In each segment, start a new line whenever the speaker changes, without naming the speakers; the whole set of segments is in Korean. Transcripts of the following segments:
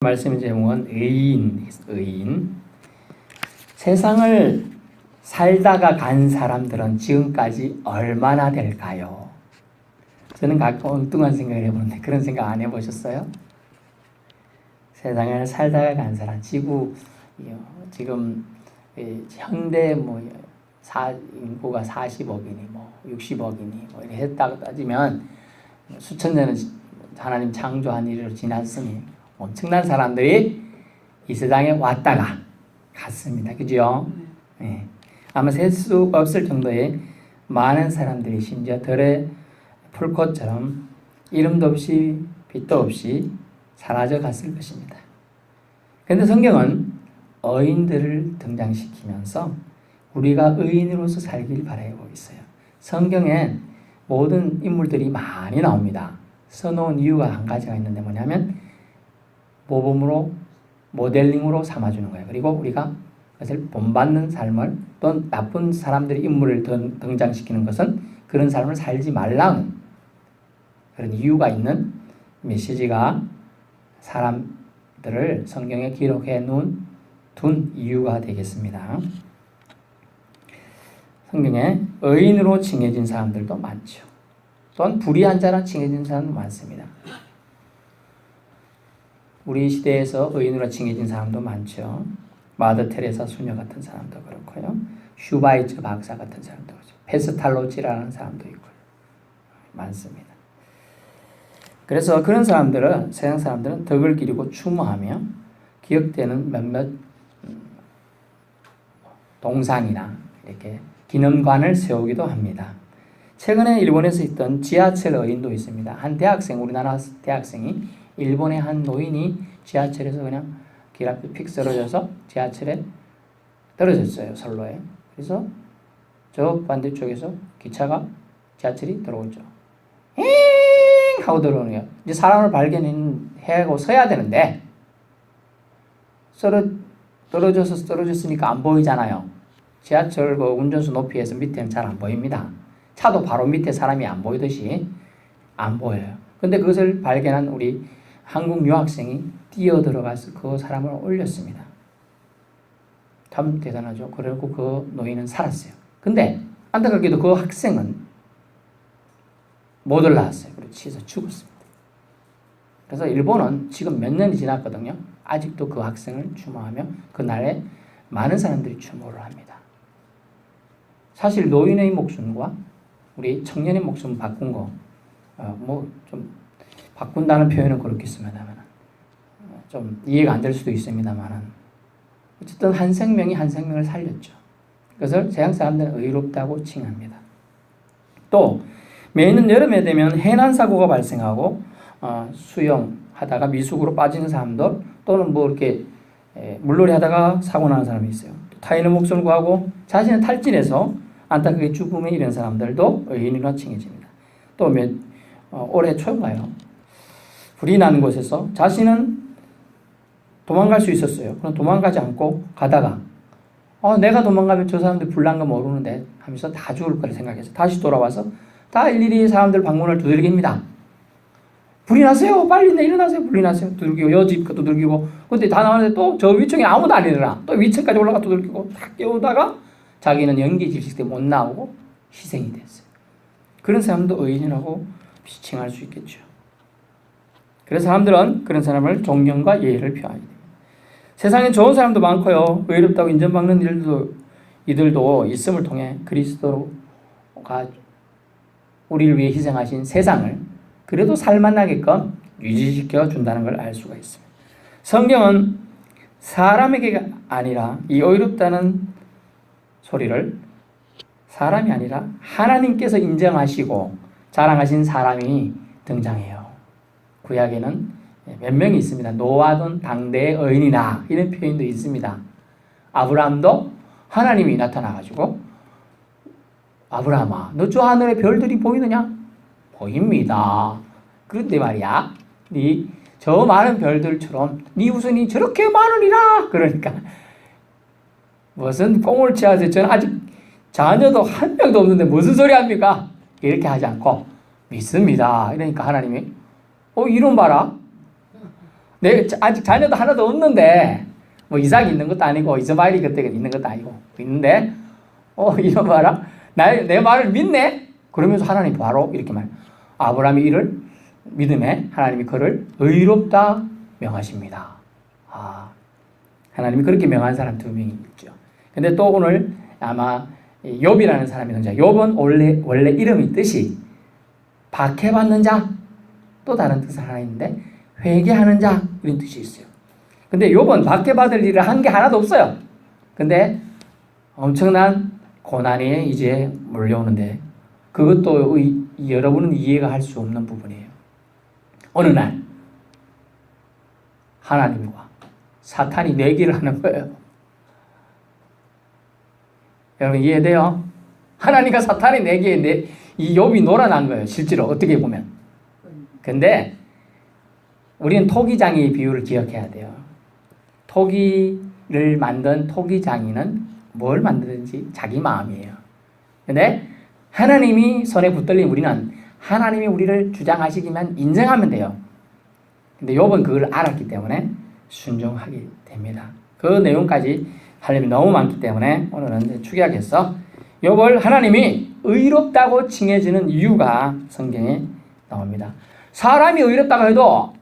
말씀의 제목은 의인. 세상을 살다가 간 사람들은 지금까지 얼마나 될까요? 저는 가끔 엉뚱한 생각을 해보는데 그런 생각 안 해보셨어요? 세상을 살다가 간 사람, 지구 지금 현대 인구가 40억이니 60억이니 이렇게 했다고 따지면 수천 년은 하나님 창조한 일을 지났으니 엄청난 사람들이 이 세상에 왔다가 갔습니다. 그죠? 네. 아마 셀 수 없을 정도의 많은 사람들이 심지어 들의 풀꽃처럼 이름도 없이 빛도 없이 사라져 갔을 것입니다. 그런데 성경은 의인들을 등장시키면서 우리가 의인으로서 살길 바라고 있어요. 성경에 모든 인물들이 많이 나옵니다. 써놓은 이유가 한 가지가 있는데 뭐냐면 모범으로 모델링으로 삼아주는 거예요. 그리고 우리가 그것을 본받는 삶을 또 나쁜 사람들의 인물을 등장시키는 것은 그런 삶을 살지 말라는 그런 이유가 있는 메시지가 사람들을 성경에 기록해 둔 이유가 되겠습니다. 성경에 의인으로 칭해진 사람들도 많죠. 또한 불의한 자라 칭해진 사람도 많습니다. 우리 시대에서 의인으로 칭해진 사람도 많죠. 마더 테레사 수녀 같은 사람도 그렇고요. 슈바이처 박사 같은 사람도 그렇죠. 페스탈로치라는 사람도 있고요. 많습니다. 그래서 그런 사람들은 세상 사람들은 덕을 기리고 추모하며 기억되는 몇몇 동상이나 이렇게 기념관을 세우기도 합니다. 최근에 일본에서 있던 지하철 의인도 있습니다. 한 대학생, 우리나라 대학생이 일본의 한 노인이 지하철에서 그냥 길 앞에 픽 쓰러져서 지하철에 떨어졌어요. 선로에. 그래서 저 반대쪽에서 지하철이 들어오죠. 잉 하고 들어오네요. 이제 사람을 발견하고 서야 되는데 떨어졌으니까 안 보이잖아요. 지하철 운전수 높이에서 밑에는 잘 안 보입니다. 차도 바로 밑에 사람이 안 보이듯이 안 보여요. 근데 그것을 발견한 우리 한국 유학생이 뛰어들어가서 그 사람을 올렸습니다. 참 대단하죠. 그리고 그 노인은 살았어요. 근데 안타깝게도 그 학생은 못 올라왔어요. 그리고 치서 죽었습니다. 그래서 일본은 지금 몇 년이 지났거든요. 아직도 그 학생을 추모하며 그날에 많은 사람들이 추모를 합니다. 사실 노인의 목숨과 우리 청년의 목숨 바꾼 거 좀 바꾼다는 표현은 그렇겠습니다만 좀 이해가 안 될 수도 있습니다만 어쨌든 한 생명이 한 생명을 살렸죠. 그것을 세상 사람들은 의롭다고 칭합니다. 또 매년 여름에 되면 해난 사고가 발생하고 수영하다가 미숙으로 빠지는 사람들 또는 이렇게 물놀이 하다가 사고 나는 사람이 있어요. 타인의 목숨을 구하고 자신은 탈진해서 안타깝게 죽음에 이른 사람들도 의인으로 칭해집니다. 또 올해 초인가요? 불이 나는 곳에서 자신은 도망갈 수 있었어요. 그럼 도망가지 않고 가다가 내가 도망가면 저 사람들 불난 거 모르는데 하면서 다 죽을 거라 생각해서 다시 돌아와서 다 일일이 사람들 방문을 두들깁니다. 불이 났어요. 빨리 일어나세요. 불이 났어요. 두들기고 여집 두들기고 근데 다 나왔는데 또 저 위층에 아무도 안 일어나. 또 위층까지 올라가 두들기고 다 깨우다가 자기는 연기 질식 때문에 못 나오고 희생이 됐어요. 그런 사람도 의인이라고 칭할 수 있겠죠. 그래서 사람들은 그런 사람을 존경과 예의를 표하게 됩니다. 세상에 좋은 사람도 많고요. 의롭다고 인정받는 이들도 있음을 통해 그리스도가 우리를 위해 희생하신 세상을 그래도 살만하게끔 유지시켜 준다는 걸 알 수가 있습니다. 성경은 사람에게 아니라 이 의롭다는 소리를 사람이 아니라 하나님께서 인정하시고 자랑하신 사람이 등장해요. 구약에는 몇 명이 있습니다. 노아든 당대의 의인이나 이런 표현도 있습니다. 아브라함도 하나님이 나타나가지고 아브라함아 너 저 하늘의 별들이 보이느냐? 보입니다. 그런데 말이야 네 저 많은 별들처럼 네 후손이 저렇게 많으리라. 그러니까 무슨 꽁을 치하세요. 저는 아직 자녀도 한 명도 없는데 무슨 소리 합니까? 이렇게 하지 않고 믿습니다. 이러니까 하나님이 이런 봐라. 아직 자녀도 하나도 없는데, 뭐 이삭이 있는 것도 아니고, 이스마엘이 그때 있는 것도 아니고, 있는데, 이거 봐라. 내 말을 믿네? 그러면서 하나님 바로 이렇게 아브라함이 이를 믿음에 하나님이 그를 의롭다 명하십니다. 하나님이 그렇게 명한 사람 2명이 있죠. 근데 또 오늘 아마 욥이라는 사람이 등장. 욥은 원래 이름이 뜻이 박해받는 자, 또 다른 뜻은 하나 있는데 회개하는 자 이런 뜻이 있어요. 근데 욥은 박해받을 일을 한 게 하나도 없어요. 근데 엄청난 고난이 이제 몰려오는데 그것도 여러분은 이해가 할 수 없는 부분이에요. 어느 날 하나님과 사탄이 내기를 하는 거예요. 여러분 이해돼요? 하나님과 사탄이 내기에 이 욥이 놀아난 거예요. 실제로 어떻게 보면. 근데 우리는 토기장의 비유를 기억해야 돼요. 토기를 만든 토기장이는 뭘 만드는지 자기 마음이에요. 근데 하나님이 손에 붙들린 우리는 하나님이 우리를 주장하시기만 인정하면 돼요. 근데 욥은 그걸 알았기 때문에 순종하게 됩니다. 그 내용까지 하려면 너무 많기 때문에 오늘은 축약해서 욥을 하나님이 의롭다고 칭해지는 이유가 성경에 나옵니다. 사람이 의롭다고 해도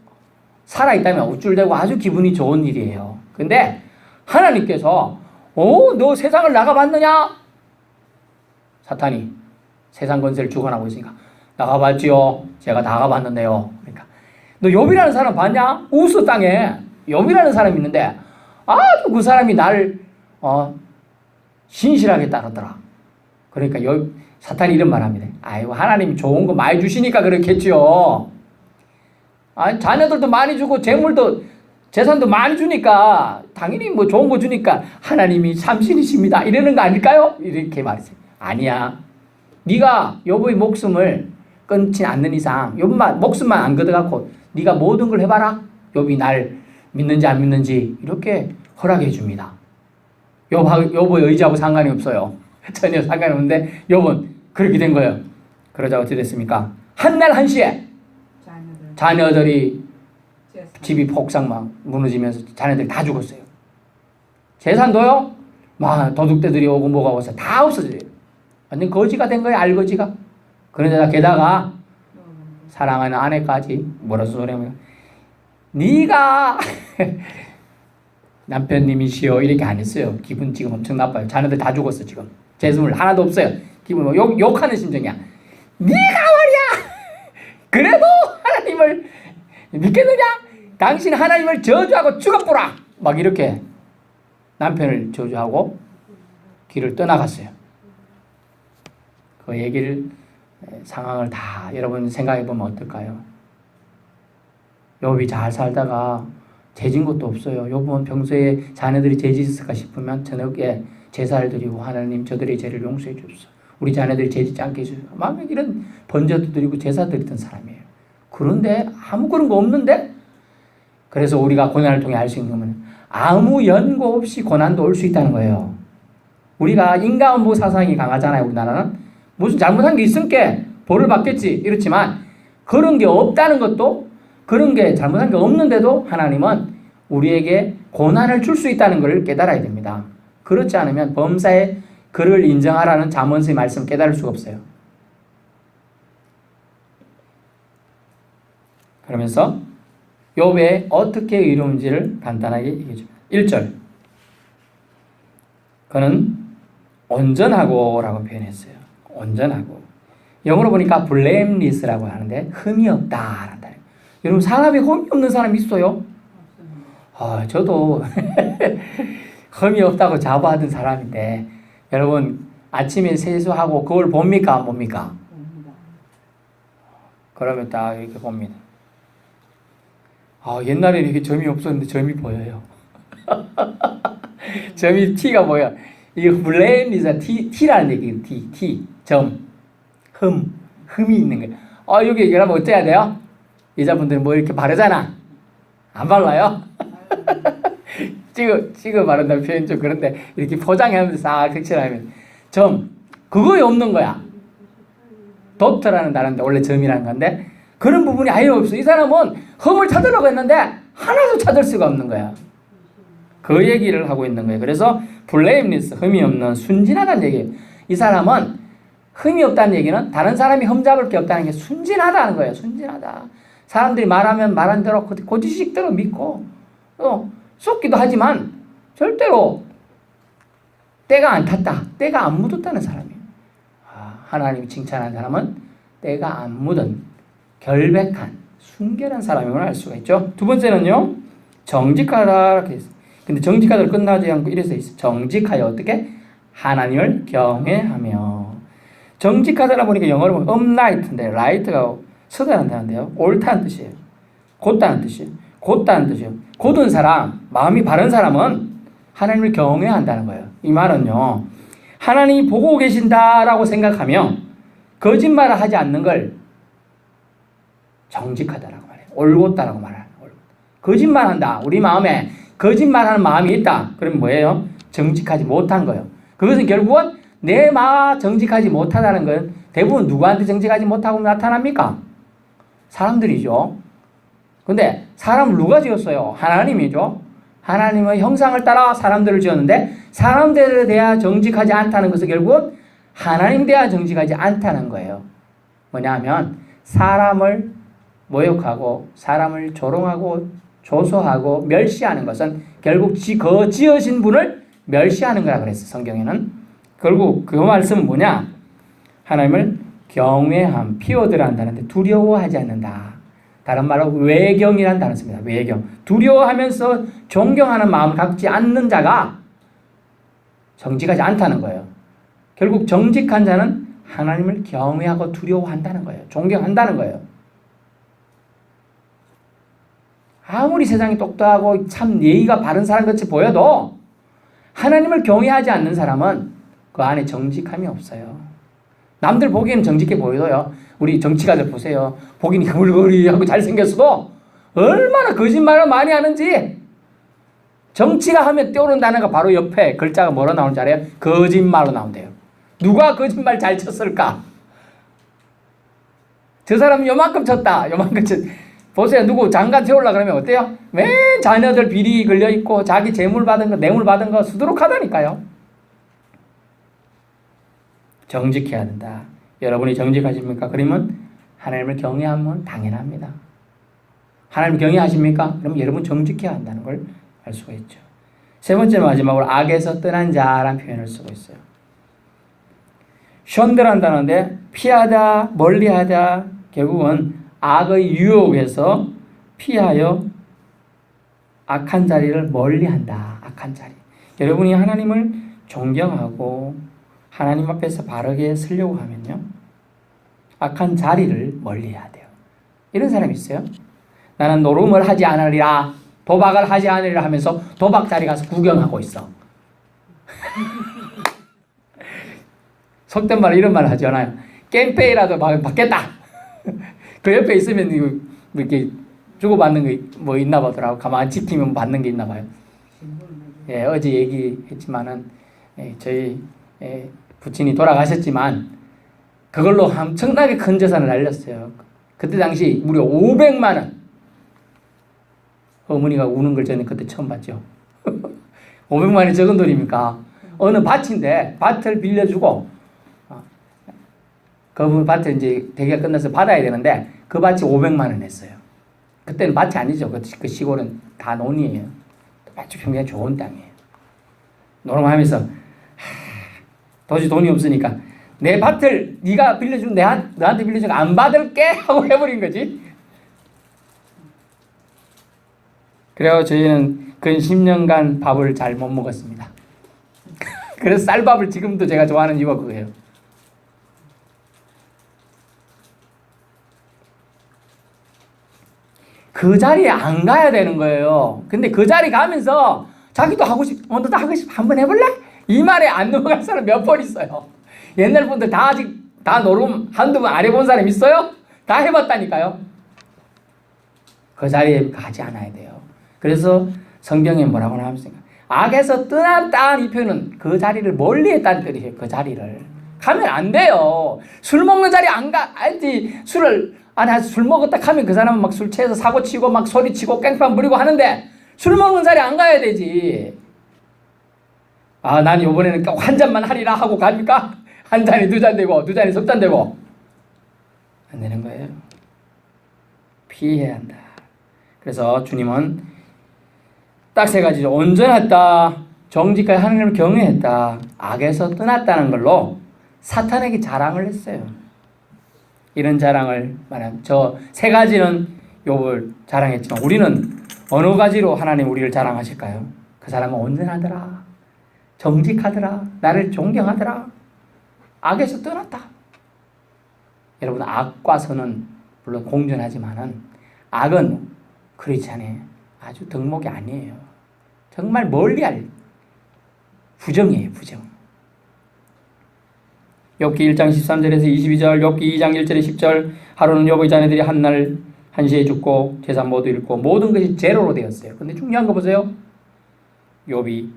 살아있다면 우쭐대고 아주 기분이 좋은 일이에요. 근데 하나님께서 너 세상을 나가봤느냐? 사탄이 세상 권세를 주관하고 있으니까 나가봤지요. 제가 나가봤는데요. 그러니까 너 욥이라는 사람 봤냐? 우스 땅에 욥이라는 사람이 있는데 아주 그 사람이 나를 신실하게 따르더라. 그러니까 사탄이 이런 말 합니다. 아이고 하나님이 좋은 거 많이 주시니까 그렇겠죠. 자녀들도 많이 주고 재산도 많이 주니까 당연히 뭐 좋은 거 주니까 하나님이 참신이십니다. 이러는 거 아닐까요? 이렇게 말했어요. 아니야. 네가 욥의 목숨을 끊지 않는 이상 목숨만 안 걷어갖고 네가 모든 걸 해봐라. 욥이 날 믿는지 안 믿는지 이렇게 허락해 줍니다. 욥의 의지하고 상관이 없어요. 전혀 상관이 없는데 욥은 그렇게 된 거예요. 그러자 어떻게 됐습니까? 한날 한시에 자녀들이 집이 폭삭 막 무너지면서 자녀들이 다 죽었어요. 재산도요? 막 도둑들이 오고 뭐가 와서 다 없어져요. 완전 거지가 된 거예요. 알거지가. 그러자 게다가 사랑하는 아내까지 뭐라서 소리하면 네가 남편님이시여 이렇게 안 했어요. 기분 지금 엄청 나빠요. 자녀들 다 죽었어 지금. 재물 하나도 없어요. 기분 욕하는 심정이야. 네가 말이야. 그래도 하나님을 믿겠느냐? 당신 하나님을 저주하고 죽어보라. 막 이렇게 남편을 저주하고 길을 떠나갔어요. 그 얘기를 상황을 다 여러분 생각해 보면 어떨까요? 욥이 잘 살다가 죄진 것도 없어요. 욥은 평소에 자녀들이 죄짓을까 싶으면 저녁에 제사를 드리고 하나님 저들의 죄를 용서해 주옵소서. 우리 자녀들이 죄짓지 않게 해주소서. 막 이런 번제도 드리고 제사 드리던 사람이에요. 그런데 아무 그런 거 없는데? 그래서 우리가 고난을 통해 알 수 있는 건 아무 연고 없이 고난도 올 수 있다는 거예요. 우리가 인과응보 사상이 강하잖아요. 우리나라는. 무슨 잘못한 게 있으니까 벌을 받겠지 이렇지만 그런 게 없다는 것도 그런 게 잘못한 게 없는데도 하나님은 우리에게 고난을 줄 수 있다는 것을 깨달아야 됩니다. 그렇지 않으면 범사에 그를 인정하라는 잠언의 말씀 깨달을 수가 없어요. 그러면서 욥의 어떻게 의로운지를 간단하게 얘기해 줍니다. 1절 그는 온전하고 라고 표현했어요. 온전하고 영어로 보니까 blameless라고 하는데 흠이 없다. 여러분 사람이 흠이 없는 사람이 있어요? 저도 흠이 없다고 자부하던 사람인데 여러분 아침에 세수하고 거울 봅니까? 안 봅니까? 그러면 딱 이렇게 봅니다. 옛날에는 이렇게 점이 없었는데 점이 보여요. 점이 T가 뭐야? 이거 블레임이자 T라는 얘기예요. T 점 흠이 있는 거예요. 여기 여러분 어째야 돼요? 여자분들은 뭐 이렇게 바르잖아. 안 발라요? 찍어 바른다는 표현 좀 그런데 이렇게 포장하면서 싹 색칠하면 그거에 없는 거야. 도트라는 단어인데 원래 점이라는 건데 그런 부분이 아예 없어. 이 사람은 흠을 찾으려고 했는데 하나도 찾을 수가 없는 거야. 그 얘기를 하고 있는 거예요. 그래서 블레임리스, 흠이 없는 순진하다는 얘기예요. 이 사람은 흠이 없다는 얘기는 다른 사람이 흠잡을 게 없다는 게 순진하다는 거예요. 순진하다. 사람들이 말하면 말한 대로 고지식대로 믿고 쏟기도 하지만 절대로 때가 안 탔다. 때가 안 묻었다는 사람이에요. 하나님이 칭찬한 사람은 때가 안 묻은 결백한 순결한 사람임을 알 수가 있죠. 두 번째는요. 정직하다 이렇게 있어요. 근데 정직하다로 끝나지 않고 이래서 있어요. 정직하여 어떻게? 하나님을 경외하며. 정직하다라 보니까 영어로 보면 upright인데 right가 서다는 단어인데요. 옳다는 뜻이에요. 곧다는 뜻이에요. 곧다는 뜻이에요. 곧은 사람, 마음이 바른 사람은 하나님을 경외한다는 거예요. 이 말은요. 하나님이 보고 계신다라고 생각하며 거짓말을 하지 않는 걸 정직하다라고 말해요. 올곧다라고 말해요. 거짓말한다. 우리 마음에 거짓말하는 마음이 있다. 그러면 뭐예요? 정직하지 못한 거예요. 그것은 결국은 내 마음 정직하지 못하다는 건 대부분 누구한테 정직하지 못하고 나타납니까? 사람들이죠. 근데 사람을 누가 지었어요? 하나님이죠. 하나님의 형상을 따라 사람들을 지었는데 사람들에 대해 정직하지 않다는 것은 결국은 하나님에 대해 정직하지 않다는 거예요. 뭐냐면 사람을 모욕하고 사람을 조롱하고 조소하고 멸시하는 것은 결국 그 지으신 분을 멸시하는 거라 그랬어요. 성경에는. 결국 그 말씀은 뭐냐? 하나님을 경외함, 피오드라 한다는데 두려워하지 않는다. 다른 말로 외경이라는 단어 씁니다. 외경. 두려워하면서 존경하는 마음을 갖지 않는 자가 정직하지 않다는 거예요. 결국 정직한 자는 하나님을 경외하고 두려워한다는 거예요. 존경한다는 거예요. 아무리 세상이 똑똑하고 참 예의가 바른 사람 같이 보여도 하나님을 경외하지 않는 사람은 그 안에 정직함이 없어요. 남들 보기에는 정직해 보여도요. 우리 정치가들 보세요. 보기는 흐물흐물하고 잘생겼어도 얼마나 거짓말을 많이 하는지. 정치가 하면 떠오르는 단어가 바로 옆에 글자가 뭐로 나오는지 알아요? 거짓말로 나온대요. 누가 거짓말 잘 쳤을까? 저 사람은 요만큼 쳤다. 요만큼 쳤다. 보세요. 누구 장관 세우려고 그러면 어때요? 맨 자녀들 비리 걸려있고 자기 재물 받은 거, 뇌물 받은 거 수두룩하다니까요. 정직해야 된다. 여러분이 정직하십니까? 그러면 하나님을 경외하면 당연합니다. 하나님을 경외하십니까? 그러면 여러분 정직해야 한다는 걸 알 수가 있죠. 세 번째 마지막으로 악에서 떠난 자라는 표현을 쓰고 있어요. 션드란다는데 피하다, 멀리하다, 결국은 악의 유혹에서 피하여 악한 자리를 멀리한다. 악한 자리. 여러분이 하나님을 존경하고 하나님 앞에서 바르게 서려고 하면요. 악한 자리를 멀리해야 돼요. 이런 사람이 있어요. 나는 노름을 하지 않으리라, 도박을 하지 않으리라 하면서 도박 자리 가서 구경하고 있어. 속된 말로 이런 말 하지 않아요. 깽페이라도 받겠다. 그 옆에 있으면 이렇게 주고받는 게 뭐 있나 보더라고. 가만히 지키면 받는 게 있나 봐요. 예, 어제 얘기했지만은 저희 부친이 돌아가셨지만 그걸로 엄청나게 큰 재산을 날렸어요. 그때 당시 무려 500만 원. 어머니가 우는 걸 저는 그때 처음 봤죠. 500만 원이 적은 돈입니까? 어느 밭인데 밭을 빌려주고 그 밭에 이제 대기가 끝나서 받아야 되는데 그 밭이 500만 원 했어요. 그때는 밭이 아니죠. 그 시골은 다 논이에요. 아주 굉장히 좋은 땅이에요. 노름하면서 도저히 돈이 없으니까 내 밭을 네가 빌려준 너한테 빌려준 거 안 받을게 하고 해버린 거지. 그래서 저희는 근 10년간 밥을 잘 못 먹었습니다. 그래서 쌀밥을 지금도 제가 좋아하는 이유가 그거예요. 그 자리에 안 가야 되는 거예요. 근데 그 자리 가면서 자기도 하고 너도 하고 싶어 한번 해볼래? 이 말에 안 넘어갈 사람 몇 번 있어요. 옛날 분들 다 아직 다 노름 한두 번 안 해본 사람 있어요? 다 해봤다니까요. 그 자리에 가지 않아야 돼요. 그래서 성경에 뭐라고 나옵니까? 악에서 떠났다 이 표현은 그 자리를 멀리했다는 뜻이에요. 그 자리를 가면 안 돼요. 술 먹는 자리 안 가. 알지? 술을 아니 술 먹었다 하면 그 사람은 막 술 취해서 사고 치고 막 소리치고 깽판 부리고 하는데 술 먹는 자리에 안 가야 되지. 아, 난 이번에는 한 잔만 하리라 하고 갑니까? 한 잔이 두 잔 되고 두 잔이 석 잔 되고 안 되는 거예요. 피해야 한다. 그래서 주님은 딱 세 가지죠. 온전했다, 정직하게 하나님을 경외했다, 악에서 떠났다는 걸로 사탄에게 자랑을 했어요. 이런 자랑을 말하면 저 세 가지는 욥을 자랑했지만 우리는 어느 가지로 하나님 우리를 자랑하실까요? 그 사람은 온전하더라, 정직하더라, 나를 존경하더라, 악에서 떠났다. 여러분, 악과 선은 물론 공존하지만은 악은 그렇지 않아요. 아주 덕목이 아니에요. 정말 멀리할 부정이에요, 부정. 욥기 1장 13절에서 22절, 욥기 2장 1절에 10절, 하루는 욥의 자녀들이 한날 한시에 죽고 재산 모두 잃고 모든 것이 제로로 되었어요. 근데 중요한 거 보세요. 욥이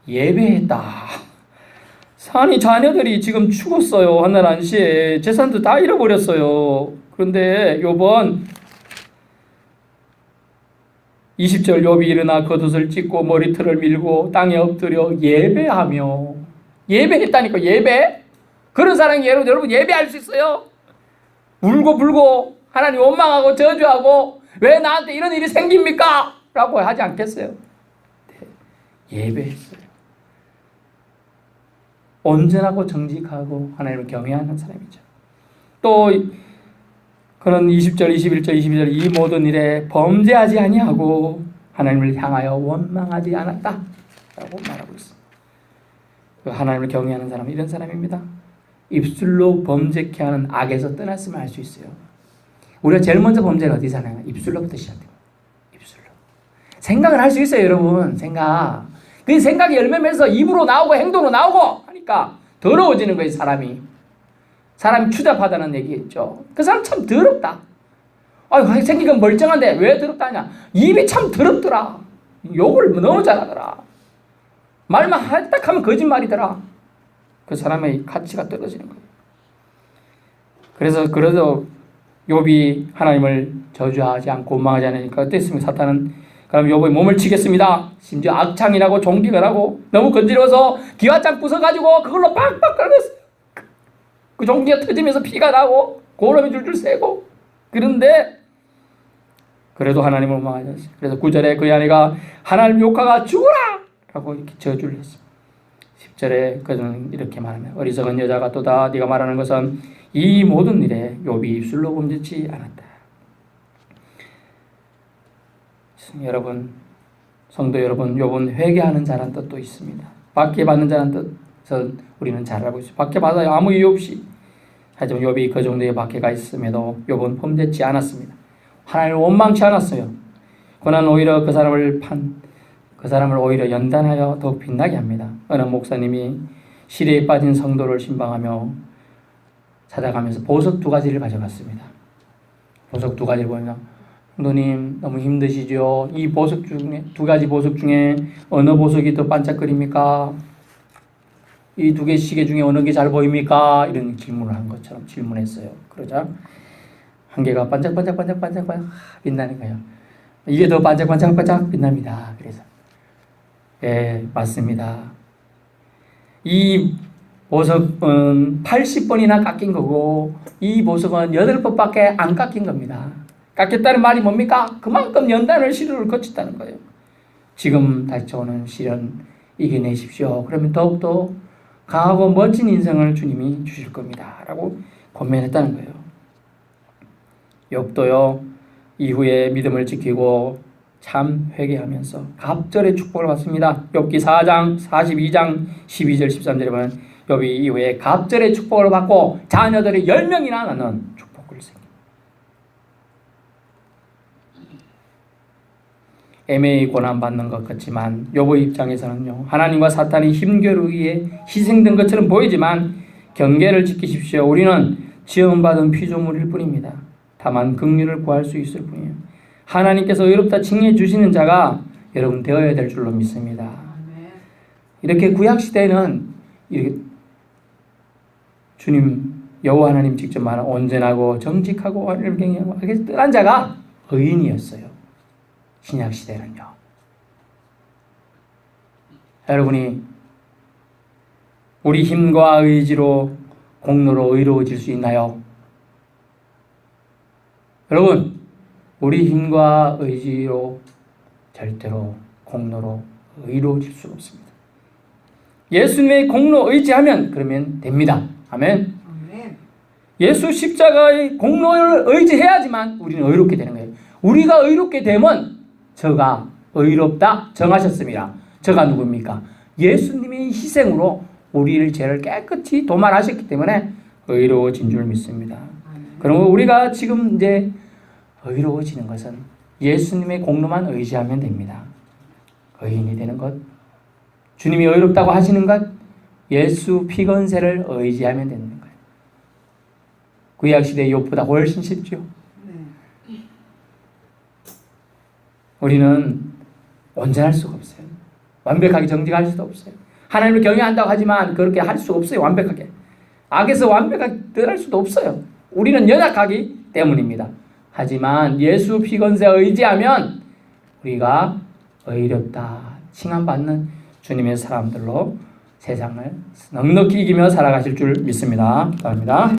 예배했다. 산이 자녀들이 지금 죽었어요. 한날 한시에 재산도 다 잃어버렸어요. 그런데 욥은 20절, 욥이 일어나 겉옷을 찢고 머리털을 밀고 땅에 엎드려 예배하며, 예배했다니까. 예배? 그런 사람이 여러분 예배할 수 있어요? 울고 불고 하나님 원망하고 저주하고 왜 나한테 이런 일이 생깁니까? 라고 하지 않겠어요? 네, 예배했어요. 온전하고 정직하고 하나님을 경외하는 사람이죠. 또 그는 20절, 21절, 22절 이 모든 일에 범죄하지 아니하고 하나님을 향하여 원망하지 않았다 라고 말하고 있습니다. 하나님을 경외하는 사람은 이런 사람입니다. 입술로 범죄케 하는 악에서 떠났으면 알 수 있어요. 우리가 제일 먼저 범죄는 어디서 하나요? 입술로부터 시작돼요. 입술로. 생각을 할 수 있어요, 여러분. 생각. 그 생각이 열매면서 입으로 나오고 행동으로 나오고 하니까 더러워지는 거예요, 사람이. 사람이 추잡하다는 얘기겠죠. 그 사람 참 더럽다. 아유, 생긴 건 멀쩡한데 왜 더럽다 하냐? 입이 참 더럽더라. 욕을 너무 잘하더라. 말만 딱 하면 거짓말이더라. 그 사람의 가치가 떨어지는 거예요. 그래서 그래도 욥이 하나님을 저주하지 않고 원망하지 않으니까 어땠습니까? 사탄은 그럼 욥의 몸을 치겠습니다. 심지어 악창이라고 종기를 하고 너무 건드려서 기와장 부숴가지고 그걸로 빡빡 긁었어요. 그 종기가 터지면서 피가 나고 고름이 줄줄 새고. 그런데 그래도 하나님을 원망하지 않았어요. 그래서 9절에 그의 아내가 하나님 욕하가 죽어라! 라고 이렇게 저주를 했습니다. 10절에 그는 이렇게 말하면 어리석은 여자가 또다 네가 말하는 것은 이 모든 일에 욥이 입술로 범죄치 않았다. 여러분, 성도 여러분, 욥은 회개하는 자란 뜻도 있습니다. 받게 받는 자란 뜻은 우리는 잘 알고 있어요. 받게 받아요, 아무 이유 없이. 하지만 욥이 그 정도의 박해가 있음에도 욥은 범죄치 않았습니다. 하나님을 원망치 않았어요. 그는 오히려 그 사람을 오히려 연단하여 더욱 빛나게 합니다. 어느 목사님이 시리에 빠진 성도를 신방하며 찾아가면서 보석 2가지를 가져갔습니다. 보석 2가지를 보면 성도님 너무 힘드시죠? 이 보석 중에 2가지 보석 중에 어느 보석이 더 반짝거립니까? 이 2개 시계 중에 어느 게 잘 보입니까? 이런 질문을 한 것처럼 질문했어요. 그러자 한 개가 반짝반짝 빛나는 거예요. 이게 더 반짝반짝 빛납니다. 그래서 예, 맞습니다. 이 보석은 80번이나 깎인 거고 이 보석은 8번밖에 안 깎인 겁니다. 깎였다는 말이 뭡니까? 그만큼 연단을 시련을 거쳤다는 거예요. 지금 닥쳐오는 시련 이겨내십시오. 그러면 더욱더 강하고 멋진 인생을 주님이 주실 겁니다. 라고 권면했다는 거예요. 욥도요, 이후에 믿음을 지키고 참 회개하면서 갑절의 축복을 받습니다. 욥기 4장 42장 12절 13절에 보면 욥이 이후에 갑절의 축복을 받고 자녀들이 10명이나 나는 축복을 생깁니다. 애매히 고난받는 것 같지만 욥의 입장에서는요, 하나님과 사탄이 힘겨루기에 희생된 것처럼 보이지만 경계를 지키십시오. 우리는 지원받은 피조물일 뿐입니다. 다만 긍휼을 구할 수 있을 뿐이에요. 하나님께서 의롭다 칭해 주시는 자가 여러분 되어야 될 줄로 믿습니다. 이렇게 구약시대에는 이렇게 주님 여호와 하나님 직접 말한 온전하고 정직하고 언을 경외하고 뜻한 자가 의인이었어요. 신약 시대는요. 여러분이 우리 힘과 의지로 공로로 의로워질 수 있나요? 여러분, 우리 힘과 의지로 절대로 공로로 의로워질 수 없습니다. 예수님의 공로 의지하면 그러면 됩니다. 아멘. 예수 십자가의 공로를 의지해야지만 우리는 의롭게 되는 거예요. 우리가 의롭게 되면 저가 의롭다 정하셨습니다. 저가 누굽니까? 예수님의 희생으로 우리를 죄를 깨끗이 도말하셨기 때문에 의로워진 줄 믿습니다. 그러면 우리가 지금 이제 의로워지는 것은 예수님의 공로만 의지하면 됩니다. 의인이 되는 것, 주님이 의롭다고 하시는 것, 예수 피건세를 의지하면 되는 거예요. 구약시대의 욥보다 훨씬 쉽죠. 우리는 온전할 수가 없어요. 완벽하게 정직할 수도 없어요. 하나님을 경외한다고 하지만 그렇게 할 수 없어요. 완벽하게. 악에서 완벽하게 떠날 수도 없어요. 우리는 연약하기 때문입니다. 하지만 예수 피건세에 의지하면 우리가 의롭다 칭함받는 주님의 사람들로 세상을 넉넉히 이기며 살아가실 줄 믿습니다. 감사합니다.